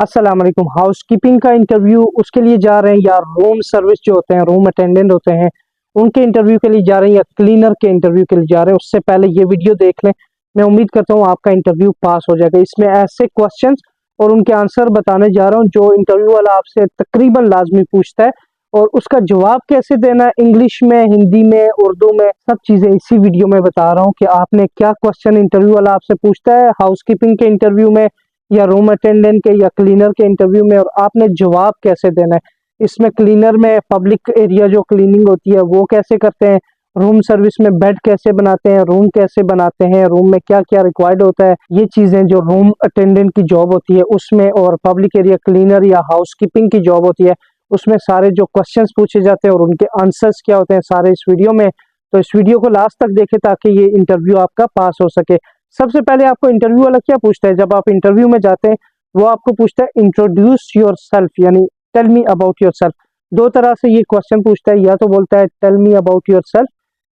अस्सलाम वालेकुम। हाउसकीपिंग का इंटरव्यू उसके लिए जा रहे हैं, या रूम सर्विस जो होते हैं, रूम अटेंडेंट होते हैं, उनके इंटरव्यू के लिए जा रहे हैं, या क्लीनर के इंटरव्यू के लिए जा रहे हैं, उससे पहले ये वीडियो देख लें। मैं उम्मीद करता हूँ आपका इंटरव्यू पास हो जाएगा। इसमें ऐसे क्वेश्चंस और उनके आंसर बताने जा रहा हूँ जो इंटरव्यू वाला आपसे तकरीबन लाजमी पूछता है, और उसका जवाब कैसे देना है, इंग्लिश में, हिंदी में, उर्दू में, सब चीज़ें इसी वीडियो में बता रहा हूँ कि आपने क्या क्वेश्चन इंटरव्यू वाला आपसे पूछता है हाउसकीपिंग के इंटरव्यू में, या रूम अटेंडेंट के, या क्लीनर के इंटरव्यू में, और आपने जवाब कैसे देना है। इसमें क्लीनर में पब्लिक एरिया जो क्लीनिंग होती है वो कैसे करते हैं, रूम सर्विस में बेड कैसे बनाते हैं, रूम कैसे बनाते हैं, रूम में क्या क्या रिक्वायर्ड होता है, ये चीज़ें जो रूम अटेंडेंट की जॉब होती है उसमें, और पब्लिक एरिया क्लीनर या हाउसकीपिंग की जॉब होती है उसमें, सारे जो क्वेश्चंस पूछे जाते हैं और उनके आंसर्स क्या होते हैं, सारे इस वीडियो में। तो इस वीडियो को लास्ट तक देखें ताकि ये इंटरव्यू आपका पास हो सके। सबसे पहले आपको इंटरव्यू वाला क्या पूछता है, जब आप इंटरव्यू में जाते हैं वो आपको पूछता है इंट्रोड्यूस योर सेल्फ, यानी tell me about yourself. दो तरह से ये क्वेश्चन पूछता है, या तो बोलता है tell me about yourself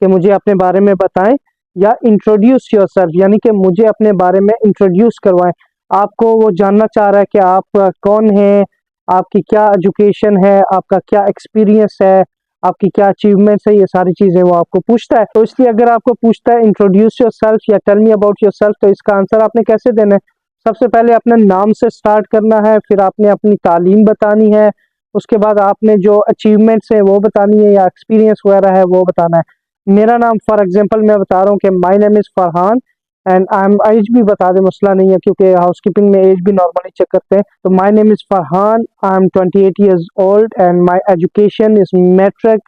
कि मुझे अपने बारे में बताएं, या इंट्रोड्यूस योर सेल्फ यानी कि मुझे अपने बारे में इंट्रोड्यूस करवाएं। आपको वो जानना चाह रहा है कि आप कौन हैं, आपकी क्या एजुकेशन है, आपका क्या एक्सपीरियंस है, आपकी क्या अचीवमेंट्स है, ये सारी चीजें वो आपको पूछता है। तो इसलिए अगर आपको पूछता है इंट्रोड्यूस योर सेल्फ या tell me about yourself, तो इसका आंसर आपने कैसे देना है। सबसे पहले अपने नाम से स्टार्ट करना है, फिर आपने अपनी तालीम बतानी है, उसके बाद आपने जो अचीवमेंट्स है वो बतानी है, या एक्सपीरियंस वगैरह है वो बताना है। मेरा नाम फॉर एग्जाम्पल मैं बता रहा हूँ कि my name is Farhan, and I am, age भी बता दे, मसला नहीं है, क्योंकि हाउसकीपिंग में एज भी नॉर्मली चेक करते हैं। तो my name is Farhan, I am 28 years old, and my education is matric,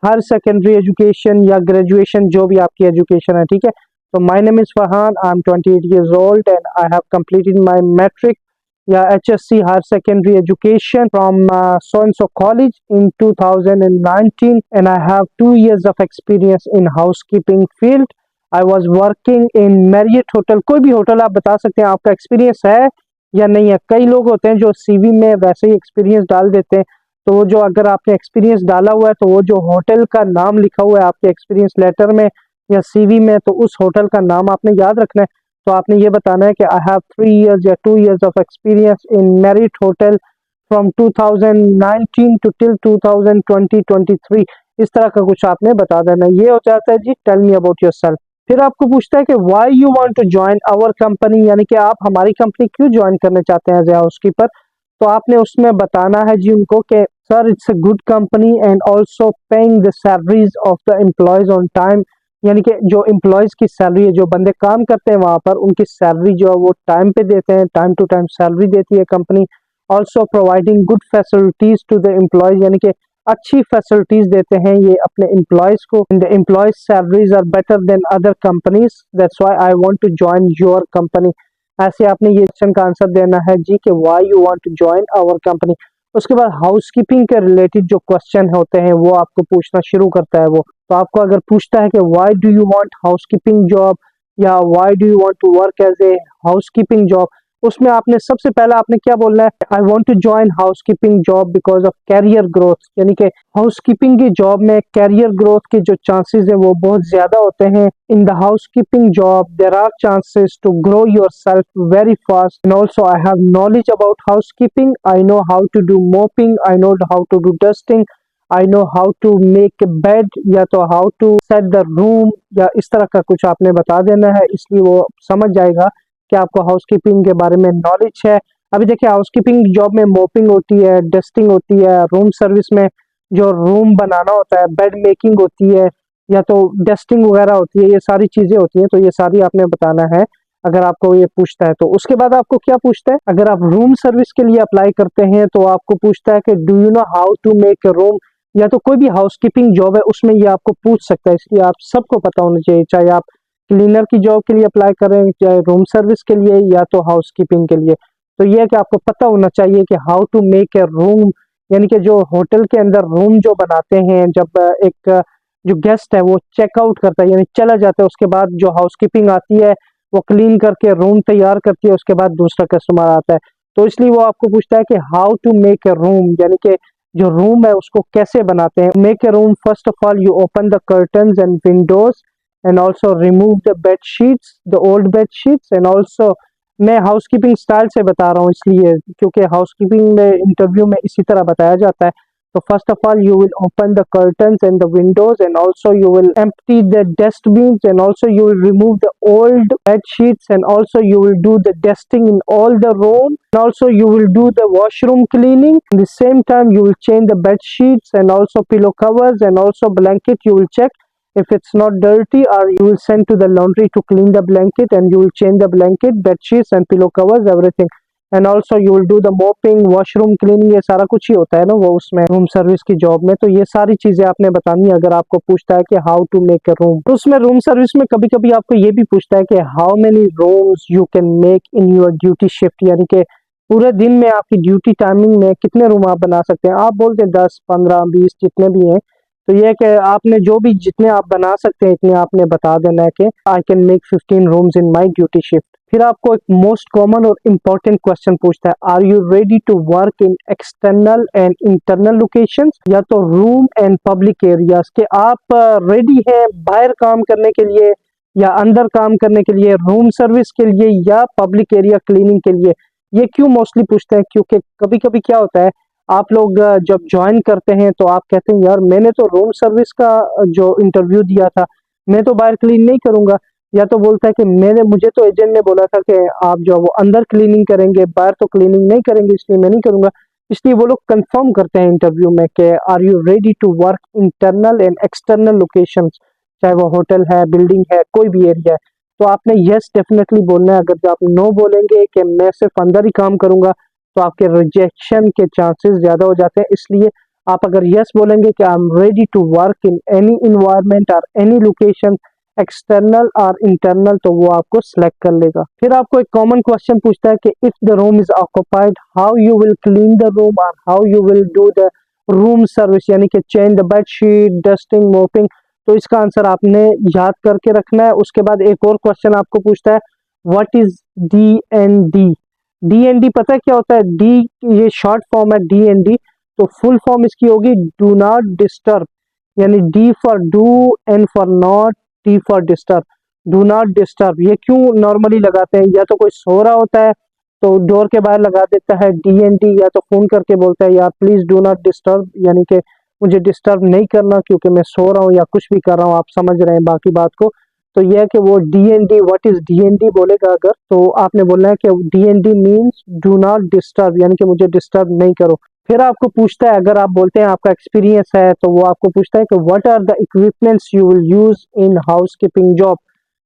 higher secondary education या ग्रेजुएशन जो भी आपकी एजुकेशन है, ठीक है। तो my name is Farhan, I am 28 years old, and I have completed my matric या HSC higher secondary education from so and so college in 2019, and I have 2 years of experience in housekeeping field. I was working in Marriott hotel। कोई भी hotel आप बता सकते हैं, आपका experience है या नहीं है। कई लोग होते हैं जो CV में वैसे ही एक्सपीरियंस डाल देते हैं, तो वो जो, अगर आपने एक्सपीरियंस डाला हुआ है तो वो जो होटल का नाम लिखा हुआ है आपके एक्सपीरियंस लेटर में या CV में, तो उस होटल का नाम आपने याद रखना है। तो आपने ये बताना है कि आई हैव 3 years या 2 years of experience in merit hotel from 2019 to till 2023। इस तरह का कुछ आपने बता देना। ये हो जाता है जी टेल मी अबाउट योरसेल्फ। फिर आपको पूछता है कि why you want to join our company, यानी कि आप हमारी कंपनी क्यों ज्वाइन करना चाहते हैं एज ए हाउसकीपर। तो आपने उसमें बताना है जी उनको कि sir it's a good company and also paying the salaries of the employees on time, यानी कि जो एम्प्लॉयज की सैलरी है, जो बंदे काम करते हैं वहाँ पर, उनकी सैलरी जो है वो टाइम पे देते हैं, टाइम टू टाइम सैलरी देती है company. Also providing good facilities to the employees, यानी कि अच्छी फैसिलिटीज देते हैं ये अपने एम्प्लॉयज को। The employees salaries are better than other companies, that's why I want to join your company. ऐसे आपने ये क्वेश्चन का आंसर देना है जी कि why you want to join our company. उसके बाद हाउसकीपिंग के रिलेटेड जो क्वेश्चन होते हैं वो आपको पूछना शुरू करता है वो। तो आपको अगर पूछता है कि why do you want housekeeping job, या why do you want to work as a housekeeping job, उसमें आपने सबसे पहला आपने क्या बोलना है, I want to join housekeeping job because of career growth, यानी कि हाउसकीपिंग की जॉब में कैरियर ग्रोथ के जो चांसेस है वो बहुत ज्यादा होते हैं। In the housekeeping job there are chances to grow yourself very fast, and also I have knowledge about housekeeping, I know how to do mopping, I know how to do dusting, I know how to make bed, या तो how to set the room, या इस तरह का कुछ आपने बता देना है। इसलिए वो समझ जाएगा कि आपको हाउसकीपिंग के बारे में नॉलेज है। अभी देखिए हाउसकीपिंग जॉब में मोपिंग होती है, डस्टिंग होती है, रूम सर्विस में जो रूम बनाना होता है, बेड मेकिंग होती है, या तो डस्टिंग वगैरह होती है, ये सारी चीजें होती हैं। तो ये सारी आपने बताना है अगर आपको ये पूछता है तो। उसके बाद आपको क्या पूछता है, अगर आप रूम सर्विस के लिए अप्लाई करते हैं तो आपको पूछता है कि do you know how to make a room, या तो कोई भी हाउसकीपिंग जॉब है उसमें ये आपको पूछ सकता है। इसलिए आप सबको पता होना चाहिए, चाहे आप क्लीनर की जॉब के लिए अप्लाई करें, चाहे रूम सर्विस के लिए, या तो हाउसकीपिंग के लिए। तो ये है कि आपको पता होना चाहिए कि how to make a room, यानी कि जो होटल के अंदर रूम जो बनाते हैं, जब एक जो गेस्ट है वो चेकआउट करता है यानी चला जाता है, उसके बाद जो हाउसकीपिंग आती है वो क्लीन करके रूम तैयार करती है, उसके बाद दूसरा कस्टमर आता है। तो इसलिए वो आपको पूछता है कि how to make a room, यानी कि जो रूम है उसको कैसे बनाते हैं। Make a room, first of all you open the curtains and windows, and also remove the bed sheets, the old bed sheets, and also मैं हाउसकीपिंग स्टाइल से बता रहा हूँ इसलिए, क्योंकि हाउसकीपिंग में इंटरव्यू में इसी तरह बताया जाता है। तो first of all you will open the curtains and the windows, and also you will empty the dustbins, and also you will remove the old bed sheets, and also you will do the dusting in all the room, and also you will do the washroom cleaning. At the same time you will change the bed sheets and also pillow covers and also blanket. You will check if it's not dirty, or you will send to the laundry to clean the blanket, and you will change the blanket, bed sheets and pillow covers, everything. And also you will do the mopping, washroom cleaning, ये सारा कुछ ही होता है ना वो उसमें room service की job में। तो ये सारी चीजें आपने बतानी है अगर आपको पूछता है कि how to make a room. तो उसमें रूम सर्विस में कभी कभी आपको ये भी पूछता है कि how many rooms you can make in your duty shift, यानी कि पूरे दिन में आपकी ड्यूटी टाइमिंग में कितने रूम आप बना सकते हैं। आप बोलते हैं 10, 15, 20 जितने भी हैं। तो ये है कि आपने जो भी जितने आप बना सकते हैं इतने आपने बता देना है कि I can make 15 rooms in my duty shift. फिर आपको एक मोस्ट कॉमन और इम्पोर्टेंट क्वेश्चन पूछता है, are you ready to work in external and internal locations, या तो रूम एंड पब्लिक एरियाज के आप रेडी हैं बाहर काम करने के लिए या अंदर काम करने के लिए, रूम सर्विस के लिए या पब्लिक एरिया क्लीनिंग के लिए। ये क्यों मोस्टली पूछते हैं, क्योंकि कभी कभी क्या होता है आप लोग जब ज्वाइन करते हैं तो आप कहते हैं यार मैंने तो रूम सर्विस का जो इंटरव्यू दिया था, मैं तो बाहर क्लीन नहीं करूंगा। या तो बोलता है कि मुझे तो एजेंट ने बोला था कि आप जो वो अंदर क्लीनिंग करेंगे, बाहर तो क्लीनिंग नहीं करेंगे, इसलिए मैं नहीं करूंगा। इसलिए वो लोग कंफर्म करते हैं इंटरव्यू में कि are you ready to work internal and external locations, चाहे वो होटल है, बिल्डिंग है, कोई भी एरिया है। तो आपने यस डेफिनेटली बोलना है। अगर आप नो बोलेंगे कि मैं सिर्फ अंदर ही काम करूंगा तो आपके रिजेक्शन के चांसेस ज्यादा हो जाते हैं। इसलिए आप अगर यस बोलेंगे कि I am ready to work in any environment और एनी लोकेशन, एक्सटर्नल और इंटरनल, तो वो आपको सिलेक्ट कर लेगा। फिर आपको एक कॉमन क्वेश्चन पूछता है कि if the room is occupied how you will clean the room और how you will do the room service, यानी कि change the bed sheet, dusting, mopping. तो इसका आंसर आपने याद करके रखना है। उसके बाद एक और क्वेश्चन आपको पूछता है व्हाट इज DND। DND पता है क्या होता है? डी ये शॉर्ट फॉर्म है DND, तो फुल फॉर्म इसकी होगी डू नॉट डिस्टर्ब, यानी D for do, N for not, T for disturb, do not disturb. ये क्यों नॉर्मली लगाते हैं? या तो कोई सो रहा होता है तो डोर के बाहर लगा देता है DND, या तो फोन करके बोलता है यार प्लीज डू नॉट डिस्टर्ब, यानी कि मुझे डिस्टर्ब नहीं करना क्योंकि मैं सो रहा हूँ या कुछ भी कर रहा हूँ, आप समझ रहे हैं बाकी बात को। तो यह है कि वो DND, व्हाट इज DND बोलेगा अगर, तो आपने बोलना है कि DND means do not disturb, यानी कि मुझे डिस्टर्ब नहीं करो। फिर आपको पूछता है, अगर आप बोलते हैं आपका एक्सपीरियंस है, तो वो आपको पूछता है कि what are the equipments you will use in housekeeping job,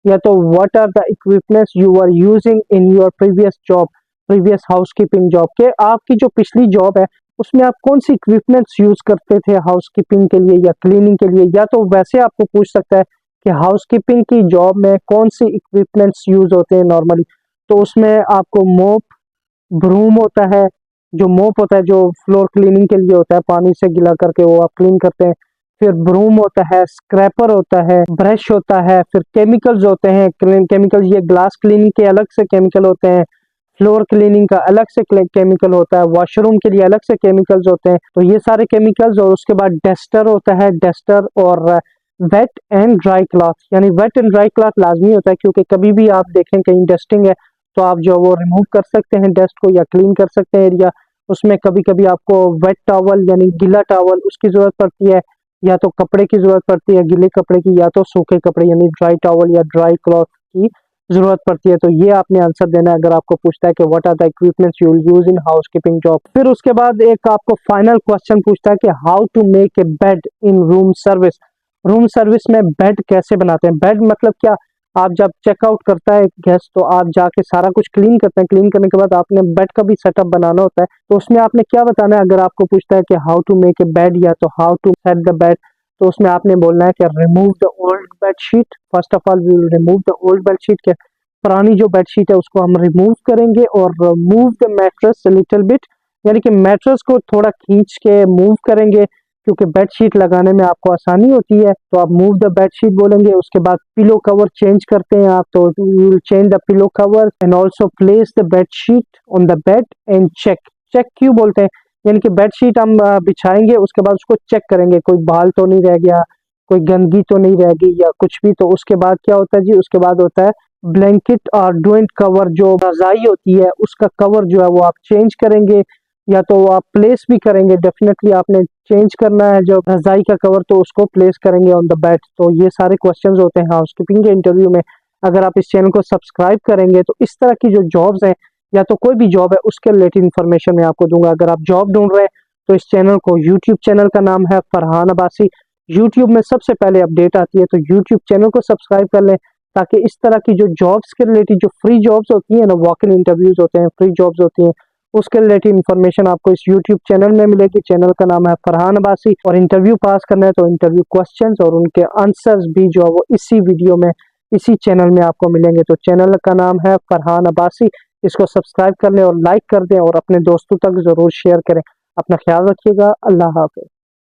या तो what are the equipments you are using in your previous job, previous housekeeping job के आपकी जो पिछली जॉब है उसमें आप कौन सी इक्विपमेंट्स यूज करते थे हाउसकीपिंग के लिए या क्लीनिंग के लिए। या तो वैसे आपको पूछ सकता है कि हाउसकीपिंग की जॉब में कौन सी इक्विपमेंट्स यूज होते हैं नॉर्मली। तो उसमें आपको मोप, ब्रूम होता है, जो मोप होता है जो फ्लोर क्लीनिंग के लिए होता है, पानी से गिला करके वो आप क्लीन करते हैं। फिर ब्रूम होता है, स्क्रैपर होता है, ब्रश होता है, फिर केमिकल्स होते हैं, केमिकल्स ये ग्लास क्लीनिंग के अलग से केमिकल होते हैं, फ्लोर क्लीनिंग का अलग से केमिकल होता है, वॉशरूम के लिए अलग से केमिकल्स होते हैं। तो ये सारे केमिकल्स, और उसके बाद डस्टर होता है, डस्टर, और वेट एंड ड्राई क्लॉथ, यानी वेट एंड ड्राई क्लॉथ लाजमी होता है क्योंकि कभी भी आप देखें कहीं डस्टिंग है तो आप जो वो रिमूव कर सकते हैं डस्ट को या क्लीन कर सकते हैं एरिया। उसमें कभी कभी आपको वेट टॉवल यानी गीला टॉवल उसकी जरूरत पड़ती है, या तो कपड़े की जरूरत पड़ती है गीले कपड़े की, या तो सूखे कपड़े यानी ड्राई टॉवल या ड्राई क्लॉथ की जरूरत पड़ती है। तो ये आपने आंसर देना है अगर आपको पूछता है कि what are the equipments you will use in housekeeping job. फिर उसके बाद एक आपको फाइनल क्वेश्चन पूछता है कि how to make a bed in room service. Room service में बेड कैसे बनाते हैं? बेड मतलब क्या, आप जब चेकआउट करता है गेस्ट तो आप जाके सारा कुछ क्लीन करते हैं, क्लीन करने के बाद आपने बेड का भी सेटअप बनाना होता है। तो उसमें आपने क्या बताना है अगर आपको पूछता है कि how to make a bed या तो how to set the bed, तो उसमें आपने बोलना है कि remove the old bed sheet. First of all we will remove the old bed sheet, के पुरानी जो बेड शीट है उसको हम रिमूव करेंगे, और move the mattress little bit, यानी कि मैट्रेस को थोड़ा खींच के मूव करेंगे क्योंकि बेड शीट लगाने में आपको आसानी होती है। तो आप मूव द बेड शीट बोलेंगे। उसके बाद पिलो कवर चेंज करते हैं आप, तो you will change the pillow cover and also place the bed sheet on the bed and check. Check क्यों बोलते हैं? यानी कि बेड शीट हम बिछाएंगे, उसके बाद उसको चेक करेंगे कोई बाल तो नहीं रह गया, कोई गंदगी तो नहीं रह गई या कुछ भी। तो उसके बाद क्या होता है जी, उसके बाद होता है ब्लैंकेट और डोएंट कवर जो रजाई होती है उसका कवर जो है वो आप चेंज करेंगे या तो आप प्लेस भी करेंगे। डेफिनेटली आपने चेंज करना है जो रजाई का कवर, तो उसको प्लेस करेंगे ऑन द बेड। तो ये सारे क्वेश्चंस होते हैं हाउसकीपिंग के इंटरव्यू में। अगर आप इस चैनल को सब्सक्राइब करेंगे तो इस तरह की जो जॉब्स हैं या तो कोई भी जॉब है उसके रिलेटेड इन्फॉर्मेशन मैं आपको दूंगा। अगर आप जॉब ढूंढ रहे हैं तो इस चैनल को, यूट्यूब चैनल का नाम है फरहान अब्बासी, यूट्यूब में सबसे पहले अपडेट आती है, तो यूट्यूब चैनल को सब्सक्राइब कर लें ताकि इस तरह की जो जॉब्स के रिलेटेड जो फ्री जॉब्स होती है ना, वॉक इन इंटरव्यूज होते हैं, फ्री जॉब्स होती हैं, उसके रिलेटेड इन्फॉर्मेशन आपको इस यूट्यूब चैनल में मिलेगी। चैनल का नाम है फरहान अब्बासी। और इंटरव्यू पास करना है तो इंटरव्यू क्वेश्चंस और उनके आंसर्स भी जो है वो इसी वीडियो में, इसी चैनल में आपको मिलेंगे। तो चैनल का नाम है फरहान अब्बासी, इसको सब्सक्राइब कर लें और लाइक कर दें और अपने दोस्तों तक जरूर शेयर करें। अपना ख्याल रखिएगा। अल्लाह हाफिज।